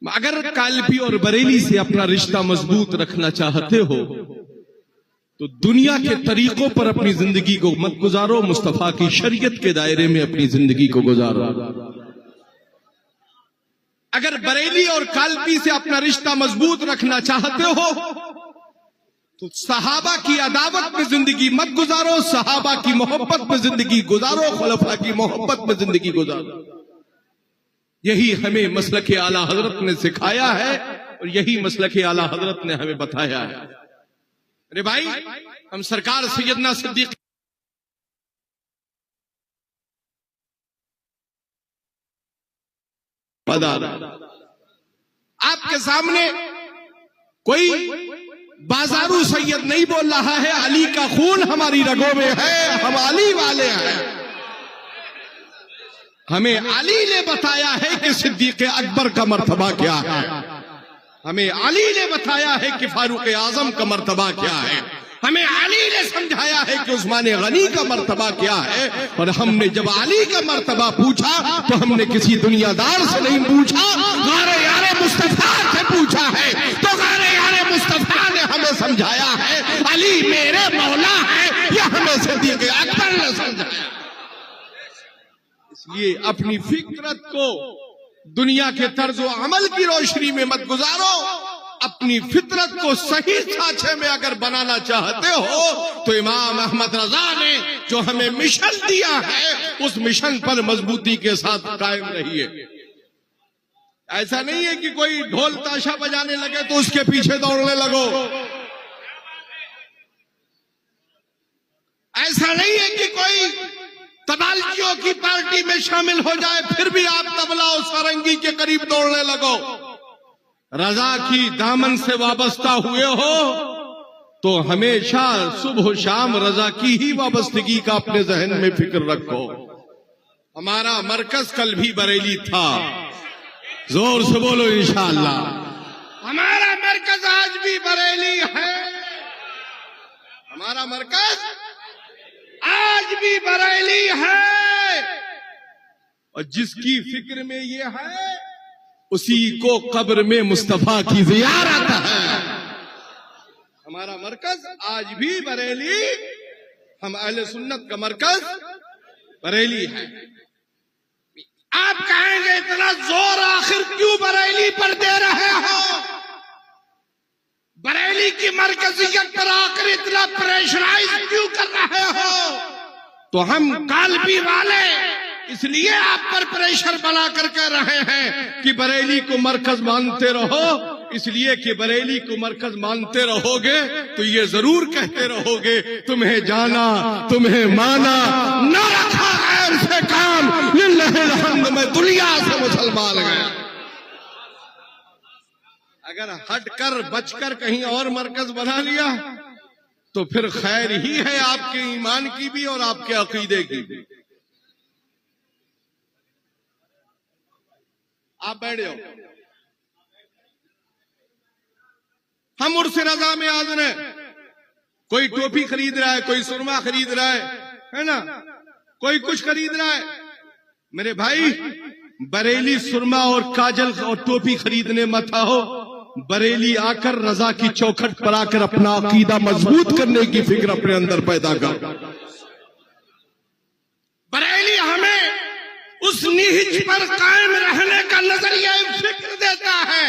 अगर कालपी और बरेली से अपना रिश्ता मजबूत रखना चाहते हो तो दुनिया के तरीकों पर अपनी जिंदगी को मत गुजारो, मुस्तफा की शरीयत के दायरे में अपनी जिंदगी को गुजारो। अगर बरेली और कालपी से अपना रिश्ता मजबूत रखना चाहते हो तो सहाबा की अदावत में जिंदगी मत गुजारो, सहाबा की मोहब्बत में जिंदगी गुजारो, खुलफा की मोहब्बत में जिंदगी गुजारो। यही हमें मसलक आला हजरत ने सिखाया है और यही मसलक आला हजरत ने हमें बताया है। अरे भाई, हम सरकार सैयदना सिद्दीक आपके सामने कोई बाजारू सैयद नहीं बोल रहा है, अली का खून हमारी रगों में है, हम अली वाले हैं। हमें अली ने बताया है कि सिद्दीक अकबर का मर्तबा क्या है, हमें अली ने बताया है कि फारूक आजम का मर्तबा क्या है, हमें अली ने समझाया है कि उस्मान गनी का मर्तबा क्या है। और हमने जब अली का मर्तबा पूछा तो हमने किसी दुनियादार से नहीं पूछा, गारे यारे मुस्तफा से पूछा है। तो गारे यारे मुस्तफा ने हमें समझाया है अली मेरे मौला है, यह हमें सिद्दीक अकबर ने समझाया। इसलिए अपनी फिक्रत को दुनिया के तर्ज अमल की रोशनी में मत गुजारो, अपनी फितरत को सही साँचे में अगर बनाना चाहते हो तो इमाम अहमद रजा ने जो हमें मिशन दिया है उस मिशन पर मजबूती के साथ कायम रहिए। ऐसा नहीं है कि कोई ढोल ताशा बजाने लगे तो उसके पीछे दौड़ने लगो, ऐसा नहीं है कि कोई तबालकियों की पार्टी में शामिल हो जाए फिर भी आप तबला और सारंगी के करीब दौड़ने लगो। रजा की दामन से वाबस्ता हुए हो तो हमेशा सुबह शाम रजा की ही वाबस्तगी का अपने जहन में फिक्र रखो। हमारा मरकज कल भी बरेली था, जोर से बोलो इंशाअल्लाह। हमारा मरकज आज भी बरेली है, हमारा मरकज आज भी बरेली है। और जिसकी फिक्र में ये है उसी को कब्र में मुस्तफा की ज़ियारत है। हमारा मरकज आज भी बरेली, हम अहले सुन्नत का मरकज बरेली है। आप कहेंगे इतना जोर आखिर क्यों बरेली पर दे रहे हो, बरेली की मरकजियत पर आकर इतना प्रेशराइज क्यों कर रहे हो? तो हम कालपी वाले इसलिए आप पर प्रेशर बना कर कह रहे हैं कि बरेली को मरकज मानते रहो, इसलिए कि बरेली को मरकज मानते रहोगे तो ये जरूर कहते रहोगे तुम्हें जाना तुम्हें माना, न रखा गैर से काम, लिल्लाहिल हम्द में दुनिया से मुसलमान गए। अगर हटकर बचकर कहीं और मरकज बना लिया तो फिर खैर ही है आपके ईमान की भी और आपके अकीदे की भी। आप बैठे हो, हम उर्स रजा में हाजिर हैं। कोई टोपी खरीद रहा है, कोई सुरमा खरीद रहा है ना, कोई कुछ खरीद रहा है। मेरे भाई, बरेली सुरमा और काजल और टोपी खरीदने मत आओ, बरेली आकर रजा की चौखट पर आकर अपना अकीदा मजबूत करने की फिक्र अपने अंदर पैदा कर। बरेली हमें उस निहिज पर कायम रहने का नजरिया फिक्र देता है।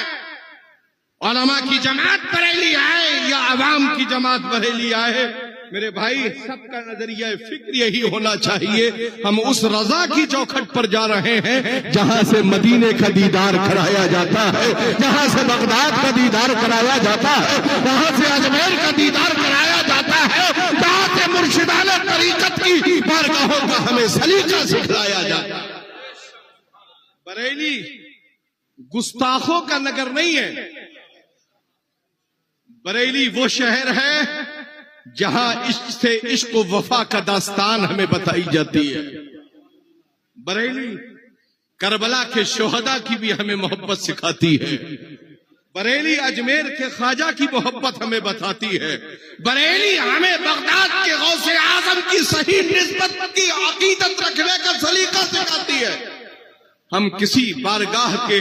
उलमा की जमात बरेली आए या अवाम की जमात बरेली आए, मेरे भाई सबका नजरिया फिक्र यही होना चाहिए, हम उस रजा की चौखट पर जा रहे हैं जहां से मदीने का दीदार कराया जाता है, जहां से बगदाद का दीदार कराया जाता है, जहां से अजमेर का दीदार कराया जाता है, जहां से मुर्शिदाने तरीकत की बारगाहों का हमें सलीका सिखलाया जाता है। बरेली गुस्ताखों का नगर नहीं है, बरेली वो शहर है जहां इश्क से इश्क व वफा का दास्तान हमें बताई जाती है। बरेली करबला के शोहदा की भी हमें मोहब्बत सिखाती है। बरेली अजमेर के ख्वाजा की मोहब्बत हमें बताती है। बरेली हमें बगदाद के गौसे आजम की सही निस्बत की अकीदत रखने का सलीका सिखाती है। हम किसी बारगाह के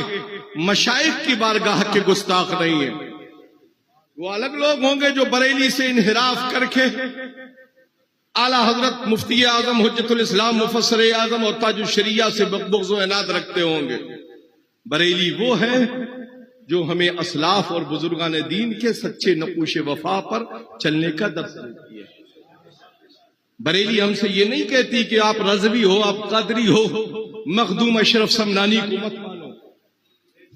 मशाइख की बारगाह के गुस्ताख नहीं है। वो अलग लोग होंगे जो बरेली से इन्हिराफ करके आला हजरत मुफ्ती आजम हुज्जतुल इस्लाम मुफस्सिर आजम और ताजुल शरिया से बुग़्ज़ व इनाद रखते होंगे। बरेली वो है जो हमें असलाफ और बुजुर्गान दीन के सच्चे नकूश वफा पर चलने का दर्स देती है। बरेली हमसे ये नहीं कहती कि आप रज़वी हो, आप कादरी हो, मखदूम अशरफ समनानी को मत मानो।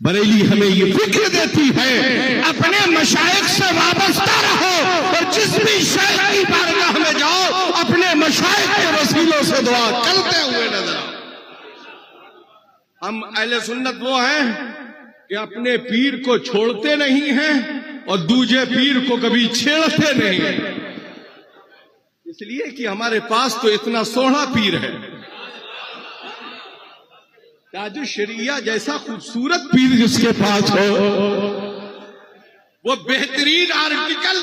बरेली हमें ये फिक्र देती है अपने मशाइख से वाबस्ता रहो और जिस भी शेख की बारगाह में जाओ अपने मशाइख के वसीलों से दुआ करते हुए नजर आओ। हम अहले सुन्नत वो हैं कि अपने पीर को छोड़ते नहीं हैं और दूजे पीर को कभी छेड़ते नहीं हैं, इसलिए कि हमारे पास तो इतना सोहना पीर है। ताजुल शरिया जैसा खूबसूरत पीर जिसके पास हो, वो बेहतरीन आर्टिकल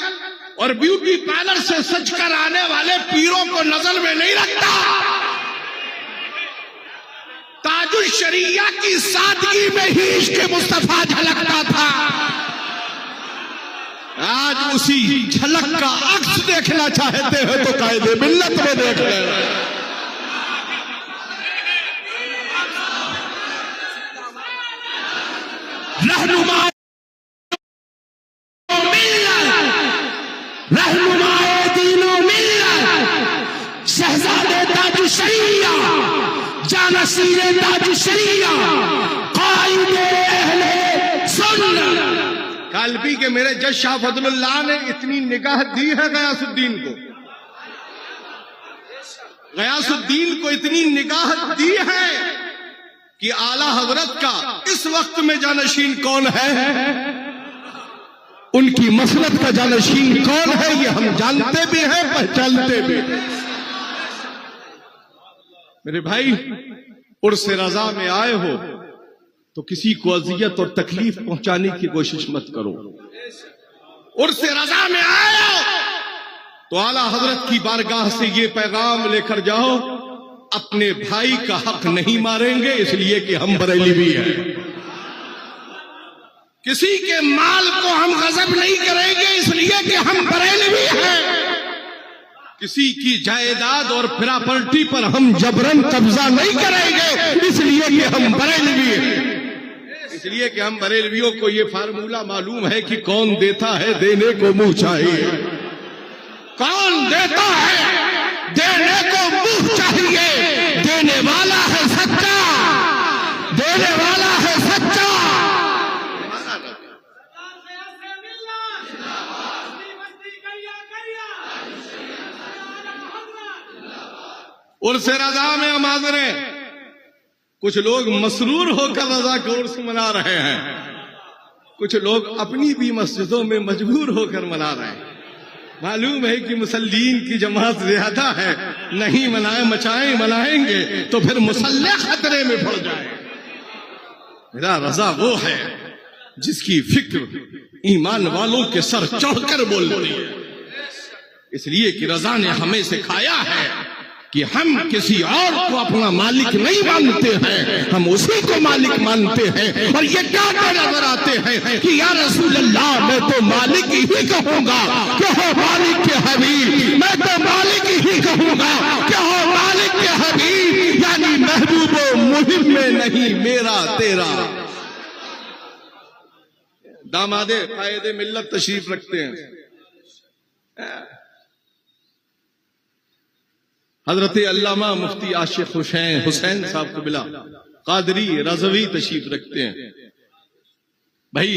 और ब्यूटी पार्लर से सज कर आने वाले पीरों को नजर में नहीं रखता। ताजुल शरिया की सादगी में ही इश्क़ मुस्तफा झलकता था। आज उसी झलक का अक्स देखना चाहते हो तो कायदे मिल्लत में देख लेना। रहनुमाए दीनो मिल्लत शहजादे ताजुल शरिया जानसीरे ताजुल शरिया कायदे अहले सुन्नत। कालपी के मेरे जज शाह फजलुल्लाह ने इतनी निगाह दी है गयासुद्दीन को, गयासुद्दीन को इतनी निगाह दी है कि आला हजरत का इस वक्त में जानशीन कौन है, उनकी मसलत का जानशीन कौन है, ये हम जानते भी हैं, पहचानते भी। मेरे भाई, उर्स रजा में आए हो तो किसी को अजियत और तकलीफ पहुंचाने की कोशिश मत करो। उर्स रजा में आए हो तो आला हजरत की बारगाह से ये पैगाम लेकर जाओ, अपने भाई का हक नहीं मारेंगे इसलिए कि हम बरेलवी हैं। किसी के माल को हम गजब नहीं करेंगे इसलिए कि हम बरेलवी हैं। किसी की जायदाद और प्रॉपर्टी पर हम जबरन कब्जा नहीं करेंगे इसलिए कि हम बरेलवी हैं। इसलिए कि हम बरेलवियों को ये फार्मूला मालूम है कि कौन देता है देने को मुंह चाहिए, कौन देता है देने को मुंह चाहिए। देने वाला है सच्चा, देने वाला है सच्चा। उर्स रजा में हम हाज़िर हैं। कुछ लोग मसरूर होकर रजा का उर्स मना रहे हैं, कुछ लोग अपनी भी मस्जिदों में मजबूर होकर मना रहे हैं। मालूम है कि मुसल्लीन की जमात ज्यादा है, नहीं मनाए मचाएं मनाएंगे तो फिर मुसल्ले खतरे में पड़ जाए। मेरा रजा वो है जिसकी फिक्र ईमान वालों के सर चढ़कर बोलती है, इसलिए कि रजा ने हमें सिखाया है कि हम किसी और को अपना मालिक नहीं मानते हैं, हम उसी को मालिक मानते हैं। और ये क्या नजर आते हैं कि या रसूल अल्लाह मैं तो मालिक ही कहूंगा, क्या हो मालिक के हबीब, मैं तो मालिक ही कहूंगा, क्या हो मालिक के हबीब। यानी महबूबो मुहिम में नहीं मेरा तेरा। दामादे कायदे मिल्लत तशरीफ रखते हैं हजरत अल्लामा मुफ्ती आशिक हुसैन साहब कबिला कादरी रज़वी तशरीफ रखते हैं। भाई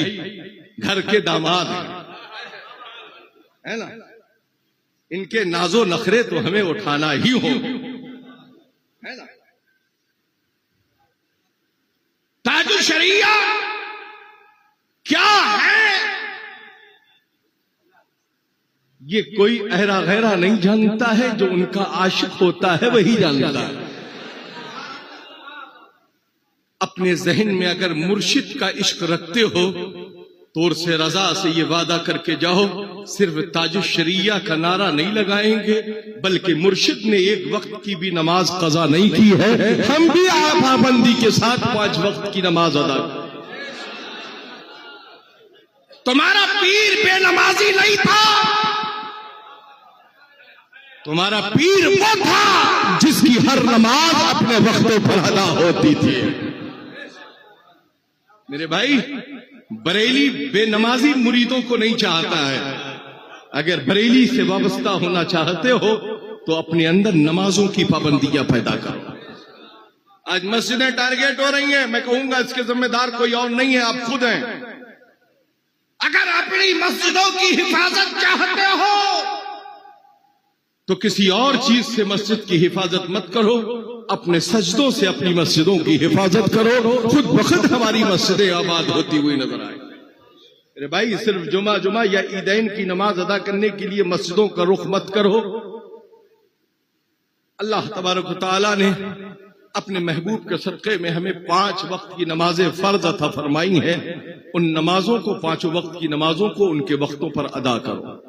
घर के दामाद है ना, इनके नाजो नखरे तो हमें उठाना ही हो, है ना। ताजुल शरिया क्या है ये कोई अहरा गहरा नहीं जानता है, जो उनका आशिक होता है वही जानता है। अपने जहन में अगर मुर्शिद का इश्क रखते हो तो उर्स रजा से ये वादा करके जाओ, सिर्फ ताजुल शरिया का नारा नहीं लगाएंगे बल्कि मुर्शिद ने एक वक्त की भी नमाज कजा नहीं की है, हम भी पाबंदी के साथ 5 वक्त की नमाज अदा। तुम्हारा पीर बेनमाजी नहीं था, तुम्हारा पीर वो था जिसकी हर नमाज अपने वक्तों पर अदा होती थी। मेरे भाई, बरेली बेनमाजी मुरीदों को नहीं चाहता है। अगर बरेली से वाबस्ता होना चाहते हो तो अपने अंदर नमाजों की पाबंदियां पैदा करो। आज मस्जिदें टारगेट हो रही हैं, मैं कहूंगा इसके जिम्मेदार कोई और नहीं है, आप खुद हैं। अगर अपनी मस्जिदों की हिफाजत चाहते हो तो किसी और चीज से मस्जिद की हिफाजत मत करो, अपने सजदों से अपनी मस्जिदों की हिफाजत करो। खुद बखुद हमारी मस्जिदें आबाद होती हुई नजर आए। अरे भाई, सिर्फ जुमा या ईदैन की नमाज अदा करने के लिए मस्जिदों का रुख मत करो। अल्लाह तबारक व तआला ने अपने महबूब के सदक़े में हमें 5 वक्त की नमाजें फर्ज अता फरमाई है। उन नमाजों को, 5 वक्त की नमाजों को उनके वक्तों पर अदा करो।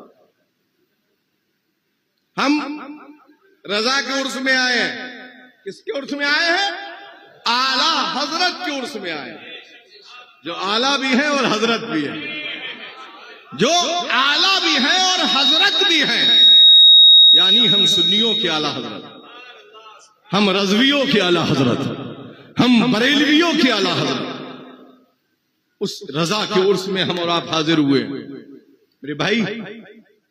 हम रजा के उर्स में आए हैं। किसके उर्स में आए हैं? आला हजरत के उर्स में आए हैं। जो आला भी है और हजरत भी है, जो आला भी है और हजरत भी है, यानी हम सुन्नियों के आला हजरत, हम रजवियों के आला हजरत, हम बरेलवियों के आला हजरत, उस रजा के उर्स में हम और आप हाजिर हुए। मेरे भाई,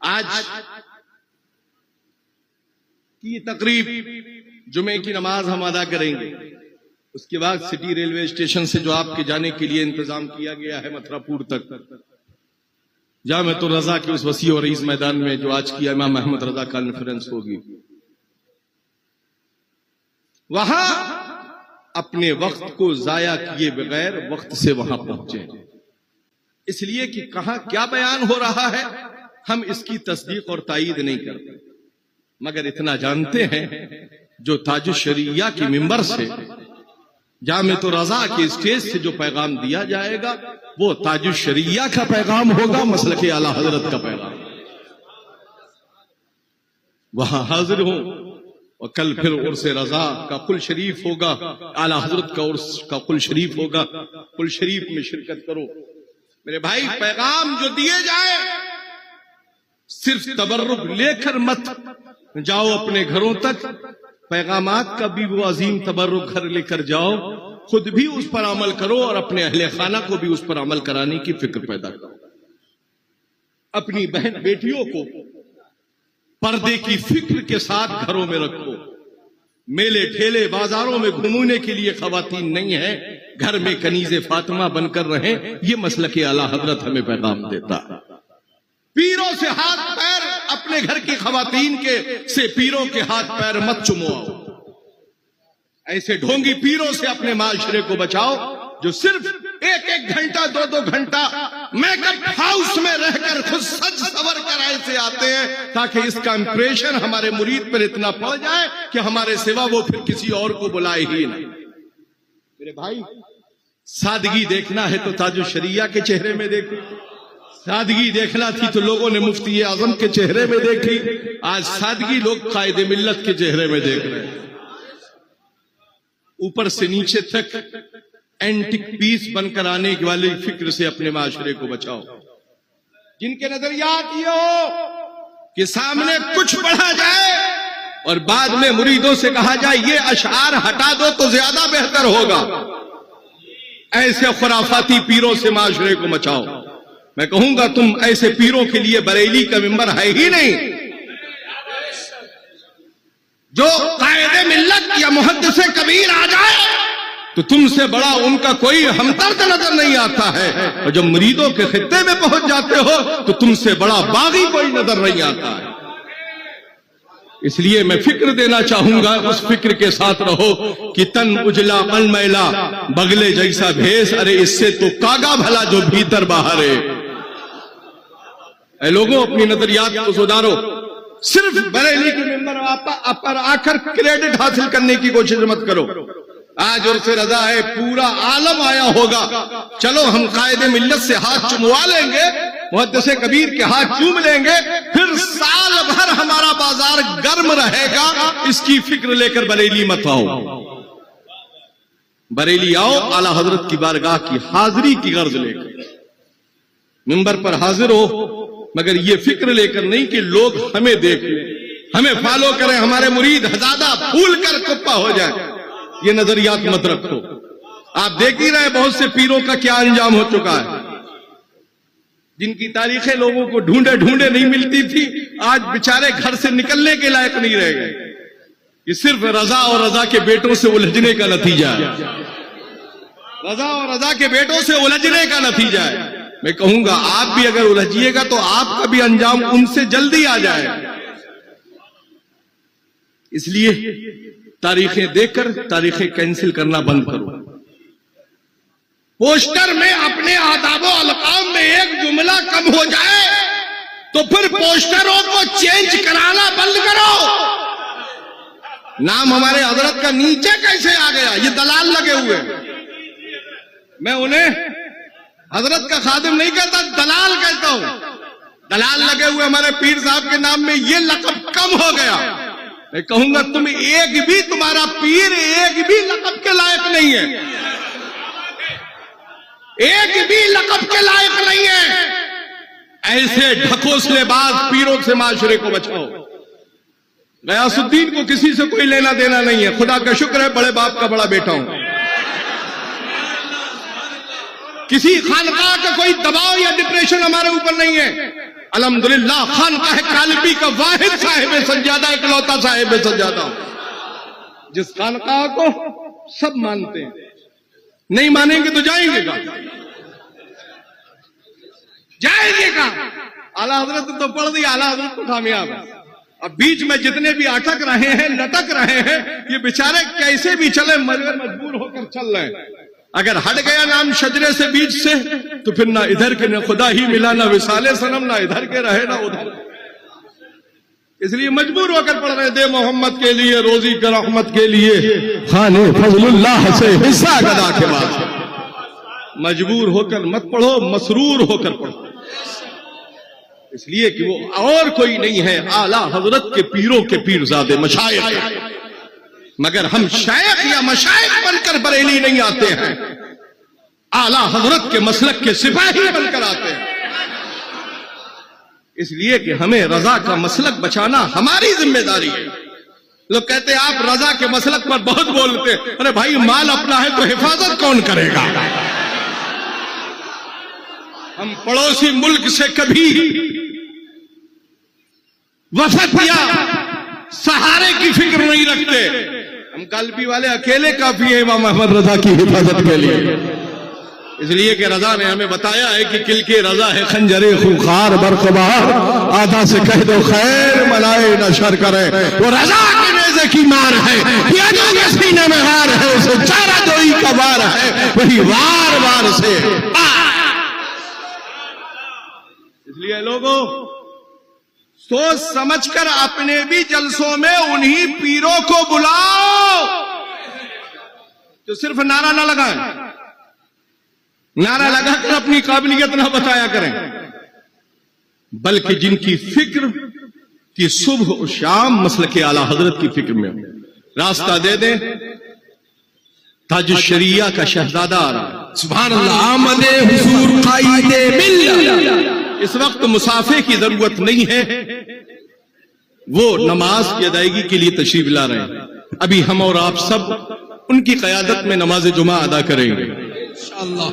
आज की तकरीब जुमे की नमाज हम अदा करेंगे। उसके बाद सिटी रेलवे स्टेशन से जो आपके जाने के लिए इंतजाम किया गया है मथुरापुर तक, जामे तो रजा के उस वसी और रईस मैदान में जो आज की इमाम अहमद रजा कॉन्फ्रेंस होगी, वहां अपने वक्त को जाया किए बगैर वक्त से वहां पहुंचे। इसलिए कि कहां क्या बयान हो रहा है हम इसकी तस्दीक और तायीद नहीं करते, मगर इतना जानते हैं जो ताज शरिया की मिंबर से, जामे तो रजा के स्टेज से जो पैगाम दिया जाएगा वो ताज शरिया का पैगाम होगा, मसलके आला हजरत का पैगाम। वहां हाजिर हो और कल फिर उर्स रजा का कुल शरीफ होगा, आला हजरत का उर्स का कुल शरीफ होगा, कुल शरीफ में शिरकत करो। मेरे भाई, पैगाम जो दिए जाए सिर्फ तबर्रुक लेकर मत जाओ अपने घरों तक, पैगामात का भी वो अजीम तबर्रुक घर लेकर जाओ, खुद भी उस पर अमल करो और अपने अहले खाना को भी उस पर अमल कराने की फिक्र पैदा करो। अपनी बहन बेटियों को पर्दे की फिक्र के साथ घरों में रखो। मेले ठेले बाजारों में घूमने के लिए खवातीन नहीं है, घर में कनीज़े फातिमा बनकर रहें, ये मसलके आला हजरत हमें पैगाम देता है। पीरों से हाथ पैर, अपने घर की खवातीन के से पीरों के हाथ पैर मत चुमवाओ। ऐसे ढोंगी पीरों से अपने माशरे को बचाओ जो सिर्फ 1-1 घंटा 2-2 घंटा मेकअप हाउस में रहकर खुद सज सवर कर ऐसे आते हैं ताकि इसका इंप्रेशन हमारे मुरीद पर इतना पड़ जाए कि हमारे सिवा वो फिर किसी और को बुलाए ही नहीं। मेरे भाई, सादगी देखना है तो ताजु शरिया के चेहरे में देखो, सादगी देखना थी तो लोगों ने मुफ्ती आजम के चेहरे में देखी, आज सादगी लोग कायदे मिल्लत के चेहरे में देख रहे हैं। ऊपर से नीचे तक एंटिक पीस बनकर आने वाली फिक्र से अपने माशरे को बचाओ। जिनके नजरियात ये हो कि सामने कुछ पढ़ा जाए और बाद में मुरीदों से कहा जाए ये अशआर हटा दो तो ज्यादा बेहतर होगा, ऐसे खुराफाती पीरों से माशरे को बचाओ। मैं कहूंगा तुम ऐसे पीरों के लिए बरेली का मिंबर है ही नहीं। जो कायदे मिल्लत या मुहद्दिसे कबीर आ जाए तो तुमसे बड़ा उनका कोई हमदर्द नजर नहीं आता है, और जब मुरीदों के खित्ते में पहुंच जाते हो तो तुमसे बड़ा बागी कोई नजर नहीं आता है। इसलिए मैं फिक्र देना चाहूंगा, उस फिक्र के साथ रहो कि तन उजला मन मैला बगले जैसा भेस, अरे इससे तो कागा भला जो भीतर बाहर है। लोगों, अपनी नजरियात को सुधारो। सिर्फ बरेली के मेंबर पर आकर क्रेडिट हासिल करने की कोशिश मत करो। आज उर्स रजा है, पूरा आलम आया होगा, चलो हम कायदे मिल्लत से हाथ चुमवा लेंगे, मुहद्दिसे कबीर के हाथ चूम लेंगे, फिर साल भर हमारा बाजार गर्म रहेगा। इसकी फिक्र लेकर बरेली मत आओ। बरेली आओ आला हजरत की बारगाह की हाजिरी की गर्ज लेकर। मिंबर पर हाजिर हो, मगर ये फिक्र लेकर नहीं कि लोग हमें देख लें, हमें फॉलो करें, हमारे मुरीद हजादा फूल कर कुप्पा हो जाए, ये नजरियात मत रखो। आप देख ही रहे बहुत से पीरों का क्या अंजाम हो चुका है, जिनकी तारीखें लोगों को ढूंढे ढूंढे नहीं मिलती थी, आज बेचारे घर से निकलने के लायक नहीं रह गए। ये सिर्फ रजा और रजा के बेटों से उलझने का नतीजा है, रजा और रजा के बेटों से उलझने का नतीजा है। मैं कहूंगा आप भी अगर उलझिएगा तो आपका भी अंजाम उनसे जल्दी आ जाए। इसलिए तारीखें देखकर तारीखें कैंसिल करना बंद करो। पोस्टर में अपने आदाबो अलकाम में एक जुमला कम हो जाए तो फिर पोस्टरों को चेंज कराना बंद करो। नाम हमारे हजरत का नीचे कैसे आ गया, ये दलाल लगे हुए। मैं उन्हें हजरत का खादिम नहीं कहता, दलाल कहता हूं। दलाल लगे हुए हमारे पीर साहब के नाम में ये लक़ब कम हो गया। मैं कहूंगा तुम एक भी, तुम्हारा पीर एक भी लक़ब के लायक नहीं है, एक भी लक़ब के लायक नहीं है। ऐसे ढकोसलेबाज पीरों से माशरे को बचाओ। गयासुद्दीन को किसी से कोई लेना देना नहीं है, खुदा का शुक्र है बड़े बाप का बड़ा बेटा हूं। किसी खानकाह का कोई दबाव या डिप्रेशन हमारे ऊपर नहीं है। अल्हम्दुलिल्लाह खानकाह कालिबी का वाहिद साहिब सज्जादा, इकलौता साहिब सज्जादा, जिस खानकाह को सब मानते हैं। नहीं मानेंगे तो जाएंगे कहां, जाएंगे कहां? आला हजरत तो पढ़ दिया, आला हजरत तो कामयाब है। अब बीच में जितने भी अटक रहे हैं, लटक रहे हैं, ये बेचारे कैसे भी चले मगर मजबूर होकर चल रहे हैं। अगर हट गया नाम शजरे से बीच से तो फिर ना इधर के ना खुदा ही मिला, ना विसाले सनम, ना इधर के रहे ना उधर। इसलिए मजबूर होकर पढ़ रहे, दे मोहम्मद के लिए रोजी कर रहमत के लिए खाने फजलुल्लाह से हिस्सा गदा के बाद। मजबूर होकर मत पढ़ो, मसरूर होकर पढ़ो। इसलिए कि वो और कोई नहीं है, आला हजरत के पीरों के पीरजादे मशाइख। मगर हम शायख या मशाइख बनकर बरेली नहीं आते हैं, आला हजरत के मसलक के सिपाही बनकर आते हैं। इसलिए कि हमें रजा का मसलक बचाना हमारी जिम्मेदारी है। लोग कहते हैं आप रजा के मसलक पर बहुत बोलते हैं। अरे भाई माल अपना है तो हिफाजत कौन करेगा? हम पड़ोसी मुल्क से कभी वफद या सहारे की फिक्र नहीं रखते। हम कालपी वाले अकेले काफी है इमाम अहमद रजा की हिफाजत के लिए। इसलिए कि रजा ने हमें बताया है कि किल के रजा है खंजरे खूंखार बरकबार, आधा से कह दो खैर मनाए न शर करे। वो रजा के नेज़े की मार है, यादों के सीने में हार है, उसे चारा जोई का वार है, वही वार वार से। इसलिए लोगों सोच समझकर अपने भी जलसों में उन्हीं पीरों को बुलाओ जो सिर्फ नारा ना लगाएं, नारा लगाकर अपनी काबिलियत ना बताया करें, बल्कि जिनकी फिक्र कि सुबह और शाम मसल के आला हजरत की फिक्र में रास्ता दे दें। ताज शरिया का शहजादा आ रहा है, सुभान अल्लाह, आमदे हुजूर कायदे मिल्लत। इस वक्त मुसाफे की जरूरत नहीं है, वो नमाज की अदायगी के लिए तशरीफ ला रहे हैं। अभी हम और आप सब उनकी क़यादत में नमाज जुमा अदा करेंगे इंशाअल्लाह।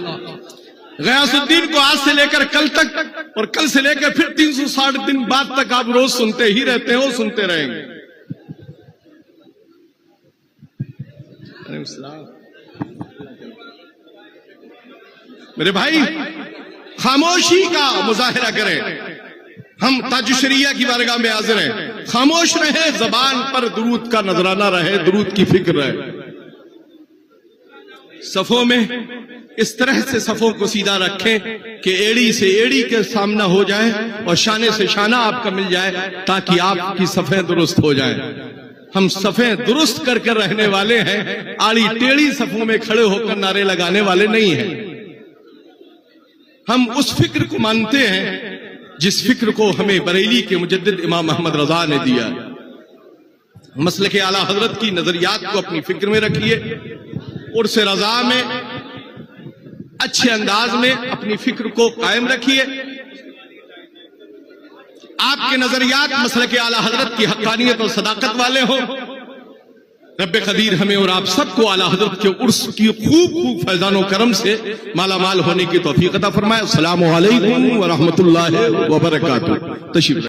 गयासुद्दीन को आज से लेकर कल तक और कल से लेकर फिर 360 दिन बाद तक आप रोज सुनते ही रहते हो, सुनते रहेंगे। मेरे भाई खामोशी का मुजाहिरा करें। हम ताजुशरिया की बारगाह में हाजिर हैं, खामोश रहे, जबान पर दुरूद का नजराना रहे, दुरूद की फिक्र रहे। सफों में इस तरह से सफों को सीधा रखें कि एड़ी से एड़ी के सामना हो जाए और शाने से शाना आपका मिल जाए, ताकि आपकी सफें दुरुस्त हो जाएं। हम सफें दुरुस्त करके रहने वाले हैं, आड़ी टेढ़ी सफों में खड़े होकर नारे लगाने वाले नहीं हैं। हम उस फिक्र को मानते हैं जिस फिक्र को हमें बरेली के मुजद्दिद इमाम अहमद रजा ने दिया। मसलक आला हजरत की नजरियात को अपनी फिक्र में रखिए। उर्स रजा में अच्छे अंदाज में अपनी फिक्र को कायम रखिए। आपके नजरियात मसले के आला हजरत की हक्कानियत और सदाकत वाले हो। रब्बे कदीर हमें और आप सबको आला हजरत के उर्स की खूब खूब फैजानो करम से मालामाल होने की तौफीक अता फरमाए। अस्सलामु अलैकुम व रहमतुल्लाहि व बरकातुहू। तशरीफ